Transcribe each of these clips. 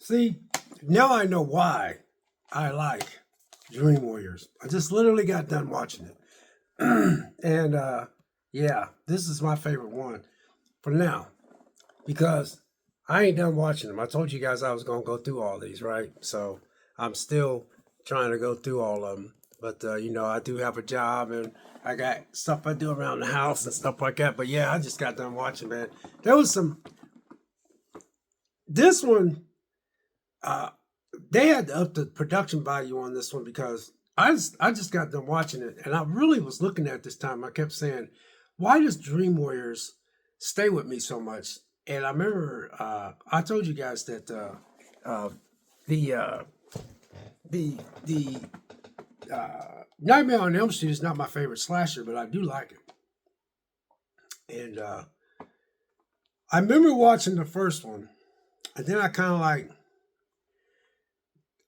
See, now I know why I like Dream Warriors. I just literally got done watching it. and yeah, this is my favorite one for now because I ain't done watching them. I told you guys I was going to go through all these, right? So I'm still trying to go through all of them. But, I do have a job and I got stuff I do around the house and stuff like that. But yeah, I just got done watching, man. There was this one, uh, they had to up the production value on this one because I just got done watching it and I really was looking at this time. I kept saying, why does Dream Warriors stay with me so much? And I remember I told you guys that uh, the uh, the Nightmare on Elm Street is not my favorite slasher, but I do like it. And I remember watching the first one, and then I kind of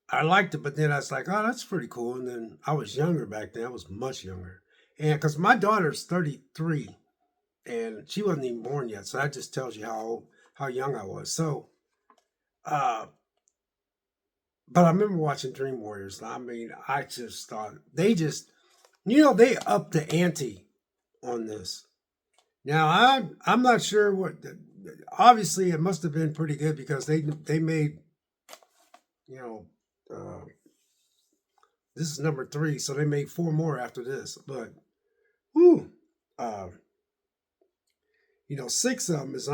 I liked it, but then I was like, oh, that's pretty cool. And then I was younger back then. I was much younger. And because my daughter's 33 and she wasn't even born yet. So that just tells you how young I was. So, uh, but I remember watching Dream Warriors. I mean, I just thought they upped the ante on this. Now I'm not sure obviously it must have been pretty good because they made, you know, uh, this is number 3, so they made 4 more after this. But, whoo, uh, 6 of them is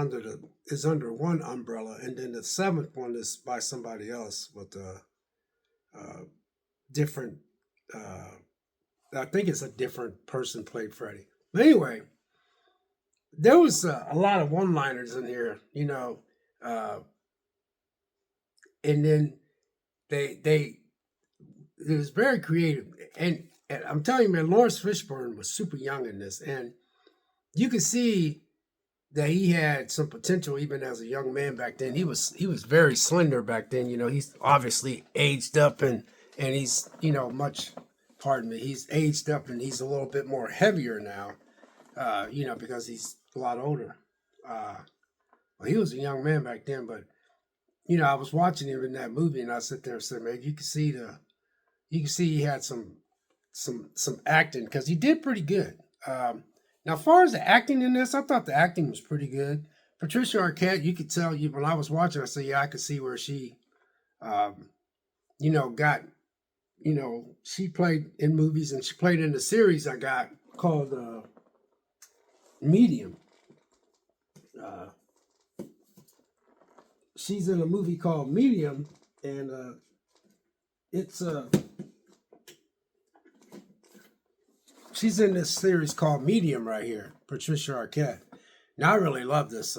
under one umbrella, and then the 7th one is by somebody else with different. Uh, I think it's a different person played Freddy. But anyway, there was a lot of one-liners in here, uh, and then they it was very creative, and I'm telling you, man, Lawrence Fishburne was super young in this, and you could see that he had some potential even as a young man back then. He was very slender back then. He's obviously aged up and he's much. Pardon me. He's aged up and he's a little bit more heavier now. Because he's a lot older. Well, he was a young man back then, but I was watching him in that movie, and I sit there and said, man, you can see he had some acting because he did pretty good. Now, as far as the acting in this, I thought the acting was pretty good. Patricia Arquette, you could tell when I was watching, I said, yeah, I could see where she, got, she played in movies and she played in the series I got called Medium. She's in a movie called Medium, and it's she's in this series called Medium right here, Patricia Arquette. Now I really love this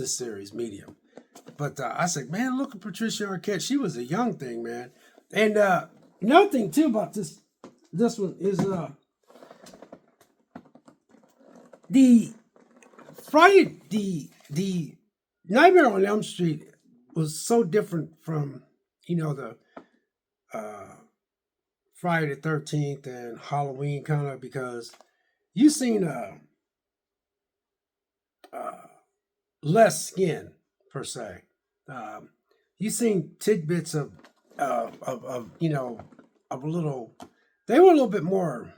series, Medium. But I said, man, look at Patricia Arquette. She was a young thing, man. And another thing too about this one is the Friday the Nightmare on Elm Street was so different from the Friday the 13th and Halloween kind of because you seen less skin per se. You seen tidbits of a little. They were a little bit more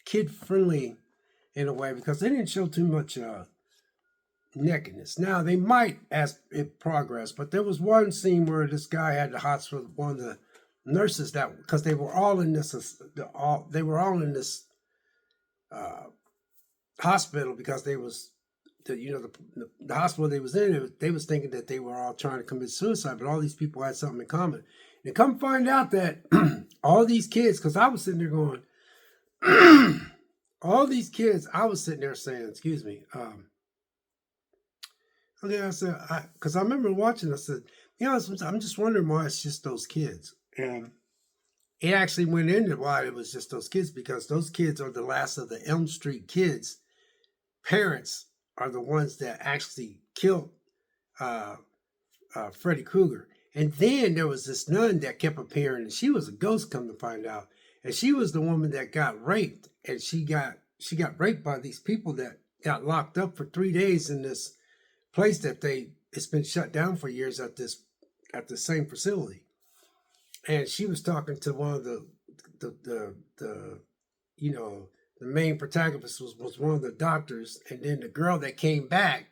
kid friendly in a way because they didn't show too much nakedness. Now they might as it progressed, but there was one scene where this guy had the hots for one of the nurses that because they were all in this hospital because they was the hospital they was in. They was thinking that they were all trying to commit suicide, but all these people had something in common. And come find out that all these kids, because I was sitting there going, all these kids, I was sitting there saying, excuse me. Okay, I said, because I remember watching, I said, I'm just wondering why it's just those kids. And it actually went into why it was just those kids, because those kids are the last of the Elm Street kids. Parents are the ones that actually killed Freddy Krueger. And then there was this nun that kept appearing, and she was a ghost, come to find out. And she was the woman that got raped, and she got raped by these people that got locked up for 3 days in this place that it's been shut down for years at this at the same facility, and she was talking to one of the you know, the main protagonist was one of the doctors, and then the girl that came back,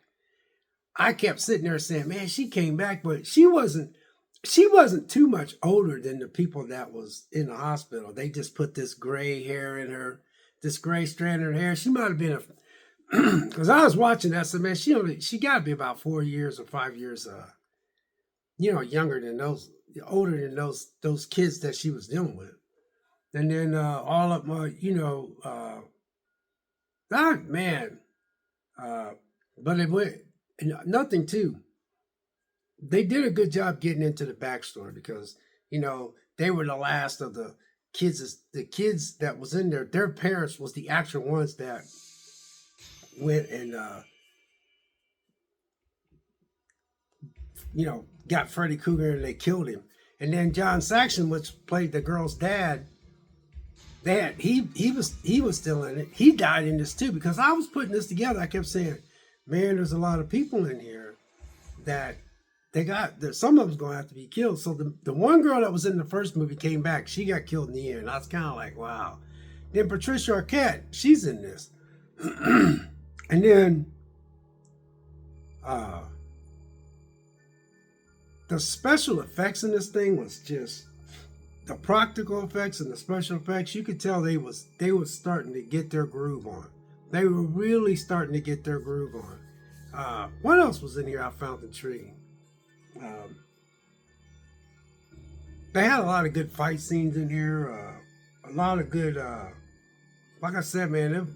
I kept sitting there saying, man, she came back, but she wasn't too much older than the people that was in the hospital. They just put this gray hair in her, this gray strand in her hair. She might have been because I was watching that, so man, she got to be about 4 years or 5 years, younger than those, older than those kids that she was dealing with. And then all of my, that man, but it went nothing too. They did a good job getting into the backstory because they were the last of the kids. The kids that was in there, their parents was the actual ones that went and got Freddy Krueger and they killed him. And then John Saxon, which played the girl's dad, he was still in it. He died in this too because I was putting this together. I kept saying, man, there's a lot of people in here that some of them's gonna have to be killed. So the one girl that was in the first movie came back. She got killed in the end. I was kind of like, wow. Then Patricia Arquette, she's in this. And then the special effects in this thing was just the practical effects and the special effects. You could tell they was starting to get their groove on. They were really starting to get their groove on. What else was in here I found intriguing? They had a lot of good fight scenes in here. A lot of good, like I said, man,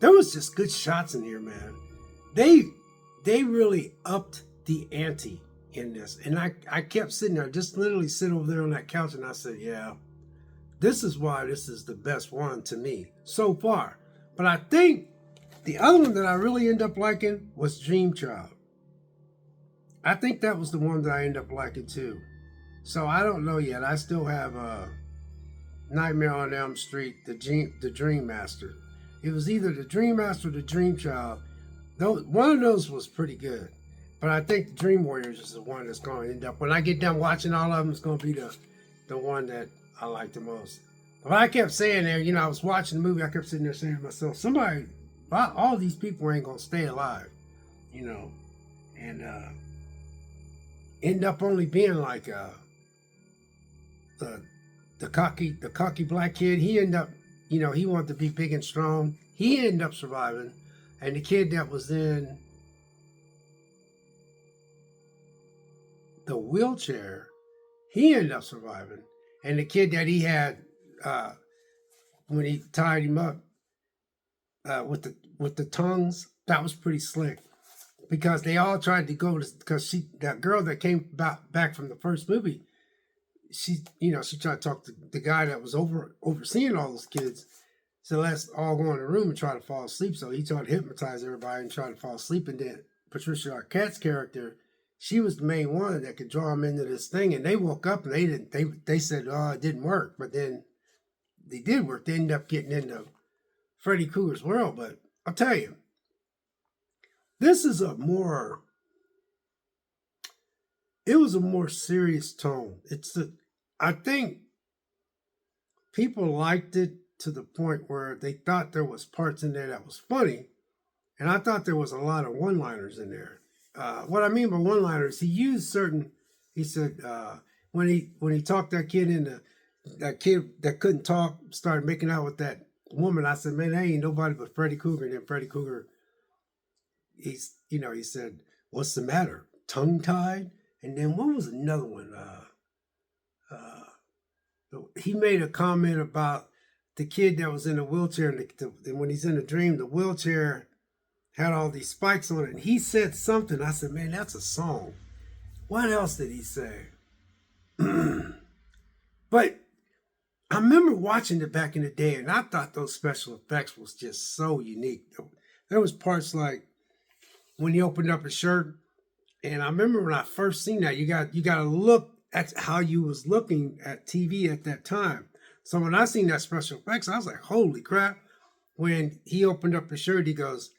there was just good shots in here, man. They really upped the ante in this. And I kept sitting there, just literally sitting over there on that couch, and I said, yeah, this is why this is the best one to me so far. But I think the other one that I really ended up liking was Dream Child. I think that was the one that I ended up liking too. So I don't know yet. I still have Nightmare on Elm Street, the Dream Master. It was either the Dream Master or the Dream Child. One of those was pretty good. But I think the Dream Warriors is the one that's going to end up. When I get done watching all of them, it's going to be the one that I like the most. But I kept saying there, I was watching the movie. I kept sitting there saying to myself, all these people ain't going to stay alive, and end up only being like the cocky black kid. He ended up, he wanted to be big and strong. He ended up surviving. And the kid that was in the wheelchair, he ended up surviving. And the kid that he had when he tied him up with the tongues, that was pretty slick. Because they all tried to go because that girl that came back from the first movie, she tried to talk to the guy that was overseeing all those kids. So let's all go in the room and try to fall asleep. So he tried to hypnotize everybody and try to fall asleep. And then Patricia Arquette's character, she was the main one that could draw them into this thing. And they woke up and they said, oh, it didn't work. But then they did work. They ended up getting into Freddy Krueger's world. But I'll tell you, this is it was a more serious tone. I think people liked it to the point where they thought there was parts in there that was funny. And I thought there was a lot of one-liners in there. What I mean by one-liners, he said, when he talked that kid that kid that couldn't talk, started making out with that woman, I said, man, that ain't nobody but Freddy Krueger. And then Freddy Krueger, he said, what's the matter? Tongue-tied? And then what was another one? He made a comment about the kid that was in a wheelchair, and when he's in a dream, the wheelchair had all these spikes on it. And he said something. I said, man, that's a song. What else did he say? But I remember watching it back in the day, and I thought those special effects was just so unique. There was parts like when he opened up his shirt, and I remember when I first seen that, you got to look at how you was looking at TV at that time. So when I seen that special effects, I was like, holy crap. When he opened up his shirt, he goes,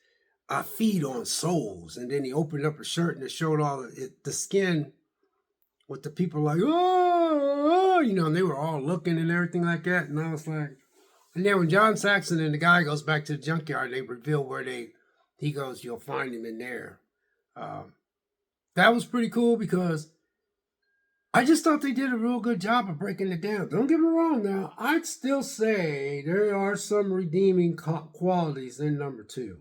I feed on souls. And then he opened up a shirt and it showed all the skin with the people like, oh, and they were all looking and everything like that. And I was like, and then when John Saxon and the guy goes back to the junkyard, they reveal where he goes, you'll find him in there. Um, that was pretty cool because I just thought they did a real good job of breaking it down. Don't get me wrong now. I'd still say there are some redeeming qualities in number two.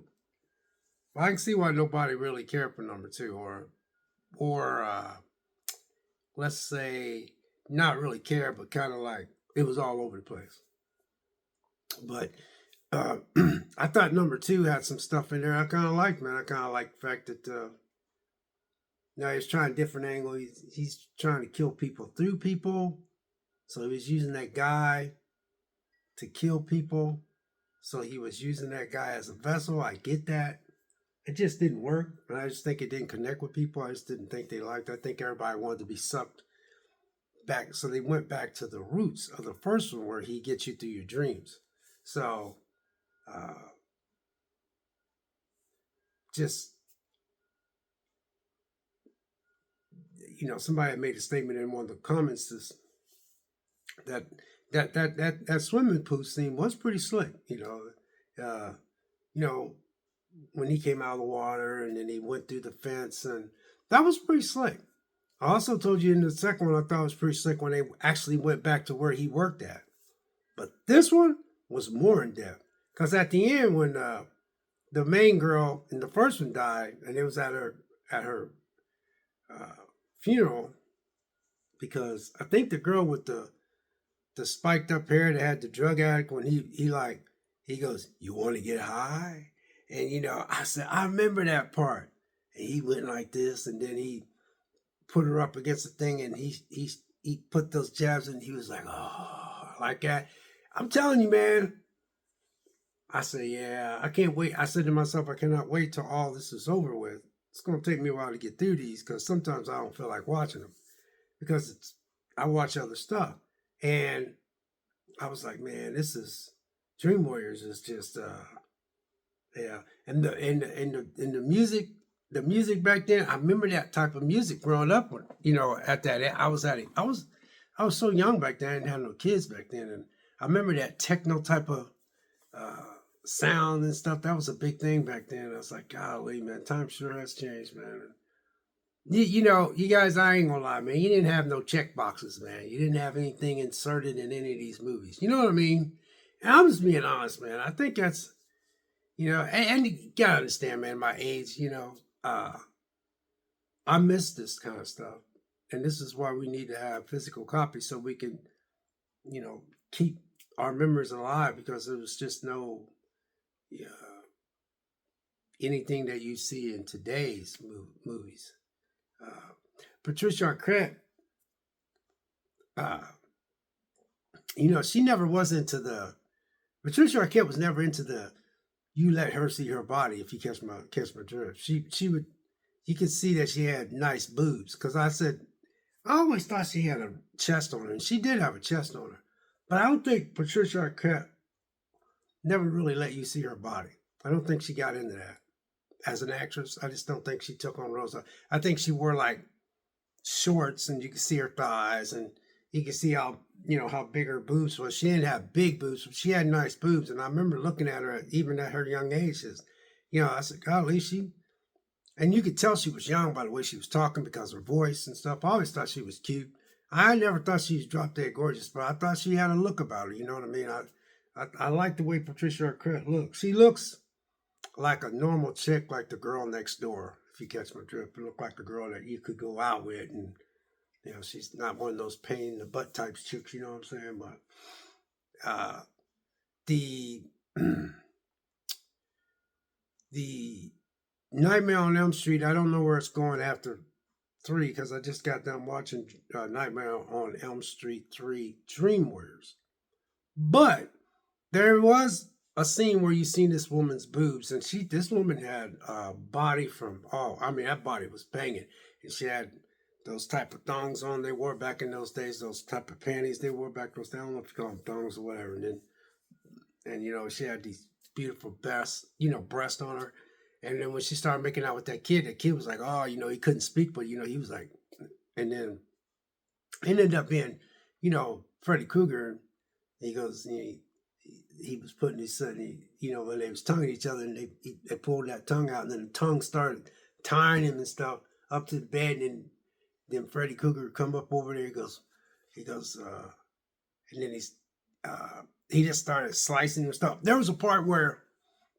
I can see why nobody really cared for number two, or let's say not really care, but kind of like it was all over the place. But I thought number two had some stuff in there I kind of liked, man. I kind of like the fact that he's trying a different angle. He's trying to kill people through people. So he was using that guy to kill people. So he was using that guy as a vessel. I get that. It just didn't work. And I just think it didn't connect with people. I just didn't think they liked it. I think everybody wanted to be sucked back. So they went back to the roots of the first one where he gets you through your dreams. So just, somebody made a statement in one of the comments that swimming pool scene was pretty slick. When he came out of the water and then he went through the fence, and that was pretty slick. I also told you in the second one I thought it was pretty slick when they actually went back to where he worked at. But this one was more in depth because at the end when the main girl in the first one died, and it was at her funeral, because I think the girl with the spiked up hair that had the drug addict, when he goes, you want to get high? And I said, I remember that part. And he went like this, and then he put her up against the thing, and he put those jabs, and he was like, oh, like that. I'm telling you, man. I said, yeah, I can't wait. I said to myself, I cannot wait till all this is over with. It's going to take me a while to get through these because sometimes I don't feel like watching them because I watch other stuff. And I was like, man, this is Dream Warriors is just yeah. And the music back then, I remember that type of music growing up with, at that I was so young back then, I didn't have no kids back then, and I remember that techno type of sound and stuff. That was a big thing back then. I was like, golly, man, time sure has changed, man. You guys, I ain't gonna lie, man. You didn't have no check boxes, man. You didn't have anything inserted in any of these movies. You know what I mean? And I'm just being honest, man. I think that's, and you gotta understand, man, my age, I miss this kind of stuff. And this is why we need to have physical copies so we can, keep our memories alive, because there was just no anything that you see in today's movies. Patricia Arquette, she never was into Patricia Arquette was never into you let her see her body, if you catch my drift. She would, you could see that she had nice boobs, because I always thought she had a chest on her, and she did have a chest on her. But I don't think Patricia Arquette never really let you see her body. I don't think she got into that as an actress. I just don't think she took on roles. I think she wore like shorts, and you could see her thighs, and you could see how big her boobs was. She didn't have big boobs, but she had nice boobs. And I remember looking at her even at her young age. I said, golly, and you could tell she was young by the way she was talking, because of her voice and stuff. I always thought she was cute. I never thought she was drop dead gorgeous, but I thought she had a look about her. You know what I mean? I like the way Patricia Arquette looks. She looks like a normal chick, like the girl next door, if you catch my drift. It looked like the girl that you could go out with, and she's not one of those pain in the butt type chicks, you know what I'm saying? But the Nightmare on Elm Street, I don't know where it's going after 3, because I just got done watching Nightmare on Elm Street 3 Dream Warriors. But there was a scene where you seen this woman's boobs, and this woman had a body that body was banging. And she had those type of thongs on they wore back in those days, those type of panties they wore back those days. I don't know if you call them thongs or whatever. And she had these beautiful breasts on her. And then when she started making out with that kid was like, oh, he couldn't speak, but he was like, and then it ended up being, Freddy Krueger. He goes, he was putting his son, when they was tonguing each other, and they pulled that tongue out, and then the tongue started tying him and stuff up to the bed, and then Freddy Krueger come up over there. He goes, and then he just started slicing and stuff. There was a part where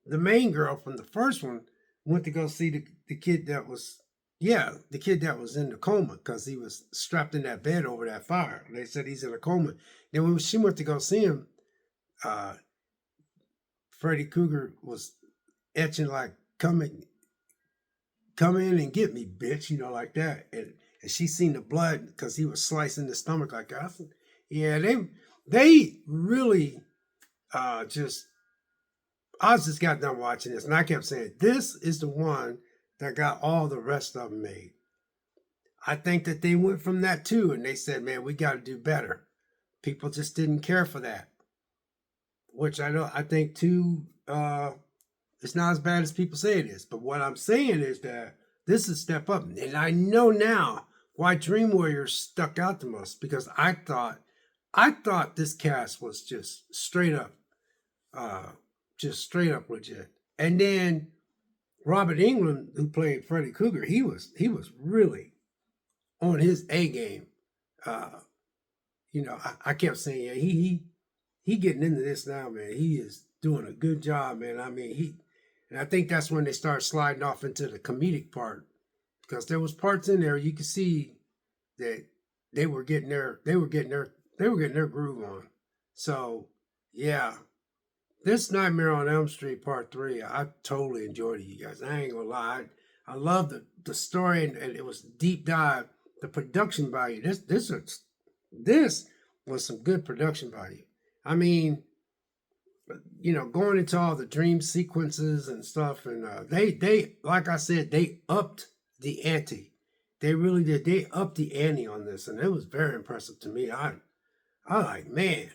the main girl from the first one went to go see the kid that was, the kid that was in the coma, because he was strapped in that bed over that fire. They said he's in a coma. Then when she went to go see him, Freddy Krueger was etching like, come in and get me, bitch, like that. And she seen the blood because he was slicing the stomach like that. I said, yeah, they really I just got done watching this, and I kept saying, this is the one that got all the rest of them made. I think that they went from that too, and they said, man, we got to do better. People just didn't care for that, which I think too, it's not as bad as people say it is. But what I'm saying is that this is a step up, and I know now why Dream Warriors stuck out the most, because I thought this cast was just straight up legit. And then Robert Englund, who played Freddy Krueger, he was really on his A game. I kept saying, yeah, he getting into this now, man. He is doing a good job, man. I mean, and I think that's when they start sliding off into the comedic part, because there was parts in there you could see that they were getting their groove on. So yeah, this Nightmare on Elm Street Part 3, I totally enjoyed it, you guys. I ain't gonna lie. I love the story, and it was deep dive. The production value. This was some good production value. I mean, going into all the dream sequences and stuff, and they like I said, they upped the ante. They really did. They upped the ante on this, and it was very impressive to me. I like, man,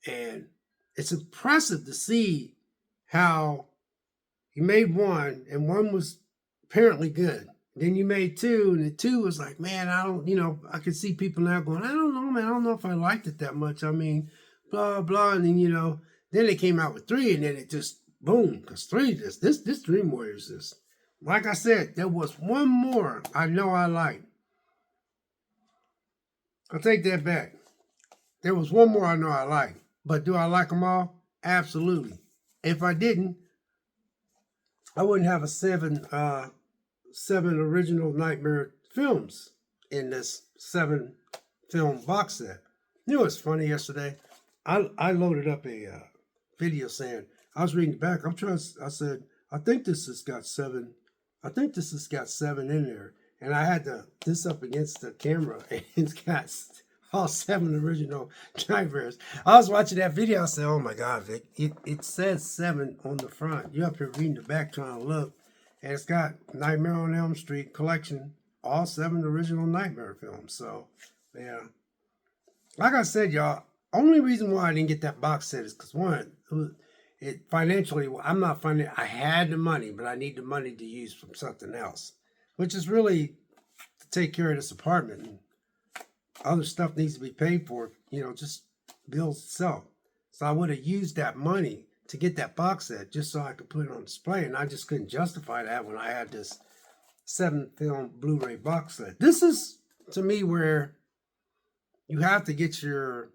and it's impressive to see how you made one, and one was apparently good. Then you made two, and the two was like, man, I could see people now going, I don't know, man, I don't know if I liked it that much. I mean, blah, blah. And then, then they came out with three, and then it just, boom, because three, this Dream Warriors is, like I said, there was one more I know I liked. I'll take that back. There was one more I know I liked. But do I like them all? Absolutely. If I didn't, I wouldn't have seven original Nightmare films in this 7-film box set. You know what's funny? Yesterday, I loaded up a video saying, I was reading the back. I said, I think this has got 7. I think this has got 7 in there. And I had this up against the camera, and it's got all 7 original Nightmares. I was watching that video. I said, oh my God, Vic, it says 7 on the front. You're up here reading the back trying to look. And it's got Nightmare on Elm Street collection, all 7 original Nightmare films. So, yeah. Like I said, y'all, only reason why I didn't get that box set is because, one, financially, I had the money, but I need the money to use from something else, which is really to take care of this apartment. And other stuff needs to be paid for, just bills itself. So I would have used that money to get that box set just so I could put it on display, and I just couldn't justify that when I had this 7-film Blu-ray box set. This is, to me, where you have to get your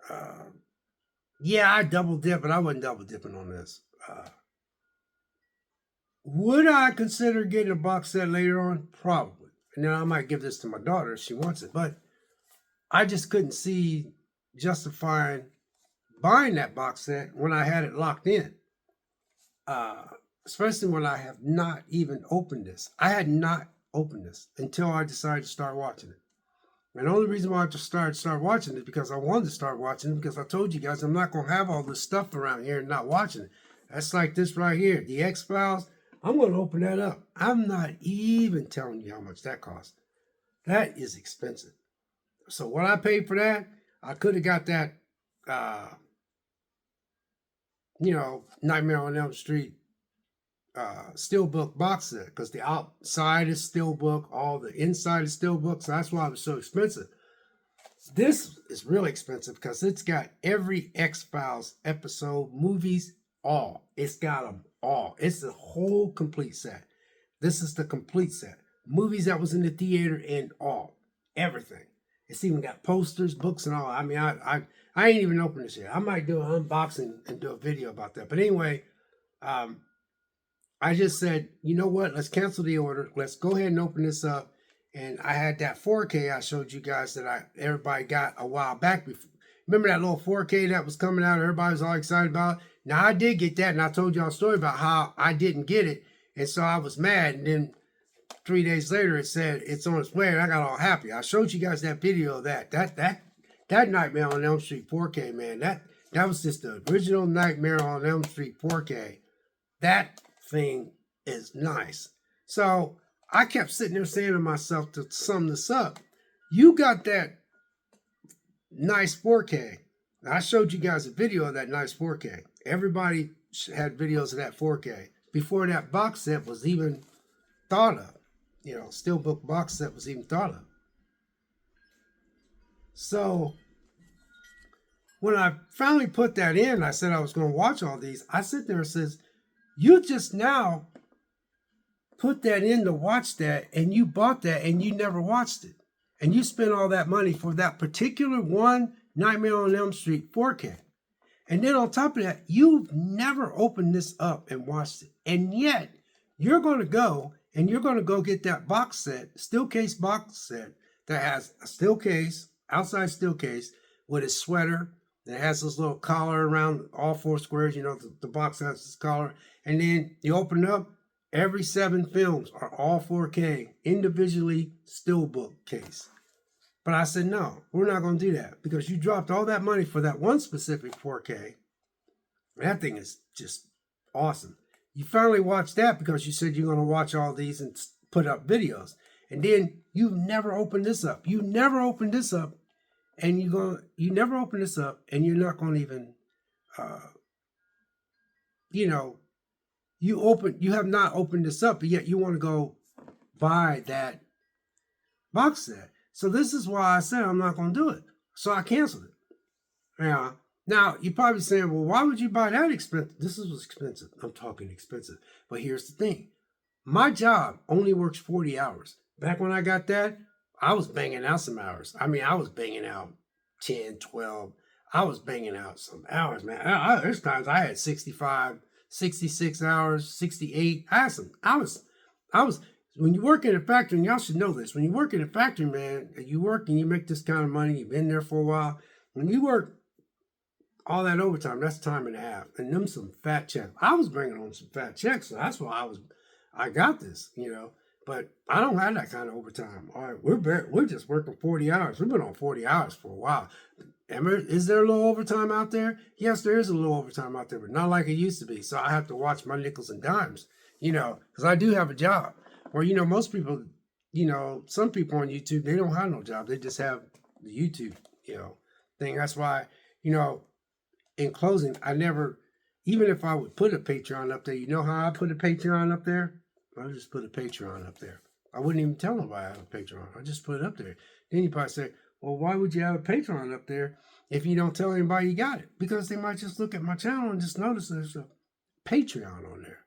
I double dip, but I wasn't double dipping on this. Would I consider getting a box set later on? Probably. And then I might give this to my daughter if she wants it. But I just couldn't see justifying buying that box set when I had it locked in. Especially when I have not even opened this. I had not opened this until I decided to start watching it. And the only reason why I just start watching it is because I wanted to start watching it, because I told you guys I'm not going to have all this stuff around here and not watching it. That's like this right here, the X-Files. I'm going to open that up. I'm not even telling you how much that cost. That is expensive. So what I paid for that, I could have got that, Nightmare on Elm Street steelbook box set because the outside is steelbook, all the inside is steelbook. So that's why it was so expensive. This is really expensive because it's got every X-Files episode, movies, all. It's got them all. It's the whole complete set. This is the complete set. Movies that was in the theater and all. Everything. It's even got posters, books, and all. I mean, I ain't even opened this yet. I might do an unboxing and do a video about that. But anyway, I just said, you know what? Let's cancel the order. Let's go ahead and open this up. And I had that 4K I showed you guys that everybody got a while back before. Remember that little 4K that was coming out? Everybody was all excited about it. Now, I did get that, and I told y'all a story about how I didn't get it. And so I was mad. And then 3 days later, it said it's on its way, and I got all happy. I showed you guys that video of that. That Nightmare on Elm Street 4K, man. That was just the original Nightmare on Elm Street 4K. That thing is nice. So I kept sitting there saying to myself to sum this up, you got that nice 4K. I showed you guys a video of that nice 4K. Everybody had videos of that 4K before that box set was even thought of. You know, steelbook box set was even thought of. So when I finally put that in, I said I was going to watch all these. I sit there and says, you just now put that in to watch that, and you bought that, and you never watched it. And you spent all that money for that particular one Nightmare on Elm Street 4K. And then on top of that, you've never opened this up and watched it. And yet, you're going to go get that box set, steel case box set, that has a steel case, outside steel case, with a sweater that has this little collar around all four squares. You know, the box has this collar. And then you open it up, every 7 films are all 4K, individually steelbook case. But I said, no, we're not going to do that because you dropped all that money for that one specific 4K. That thing is just awesome. You finally watched that because you said you're going to watch all these and put up videos. And then you've never opened this up. You never opened this up, and you never open this up, and you're not going to even, you have not opened this up, but yet you want to go buy that box set. So this is why I said I'm not going to do it. So I canceled it. Yeah. Now, you're probably saying, well, why would you buy that expensive? This was expensive. I'm talking expensive. But here's the thing. My job only works 40 hours. Back when I got that, I was banging out some hours. I mean, I was banging out 10, 12. I was banging out some hours, man. There's times I had 65, 66 hours, 68. I was, when you work in a factory, and y'all should know this, when you work in a factory, man, you work and you make this kind of money, you've been there for a while. When you work all that overtime, that's time and a half. And them some fat checks. I was bringing home some fat checks, so that's why I got this, But I don't have that kind of overtime. All right, we're just working 40 hours. We've been on 40 hours for a while. Is there a little overtime out there? Yes, there is a little overtime out there, but not like it used to be. So I have to watch my nickels and dimes, because I do have a job. Or, most people, some people on YouTube, they don't have no job. They just have the YouTube, thing. That's why, in closing, I never, even if I would put a Patreon up there, you know how I put a Patreon up there? I just put a Patreon up there. I wouldn't even tell nobody I have a Patreon. I just put it up there. Then you probably say, well, why would you have a Patreon up there if you don't tell anybody you got it? Because they might just look at my channel and just notice there's a Patreon on there.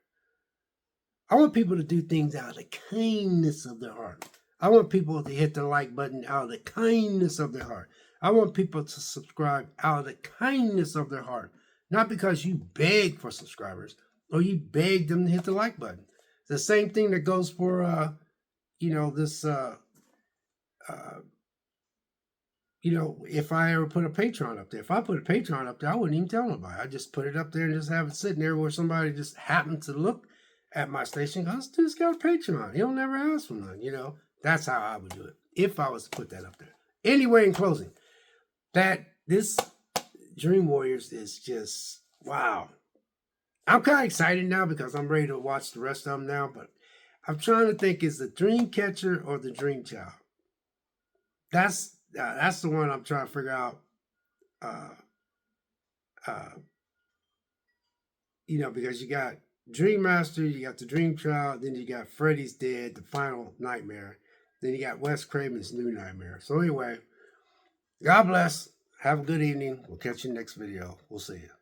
I want people to do things out of the kindness of their heart. I want people to hit the like button out of the kindness of their heart. I want people to subscribe out of the kindness of their heart. Not because you beg for subscribers or you beg them to hit the like button. The same thing that goes for, if I ever put a Patreon up there. If I put a Patreon up there, I wouldn't even tell nobody. I just put it up there and just have it sitting there where somebody just happened to look at my station. This dude's got a Patreon. He'll never ask for none, That's how I would do it if I was to put that up there. Anyway, in closing, this Dream Warriors is just, wow. I'm kind of excited now because I'm ready to watch the rest of them now, but I'm trying to think, is the Dream Catcher or the Dream Child? That's the one I'm trying to figure out, because you got Dream Master, you got the Dream Child, then you got Freddy's Dead, the final nightmare. Then you got Wes Craven's New Nightmare. So anyway, God bless. Have a good evening. We'll catch you next video. We'll see you.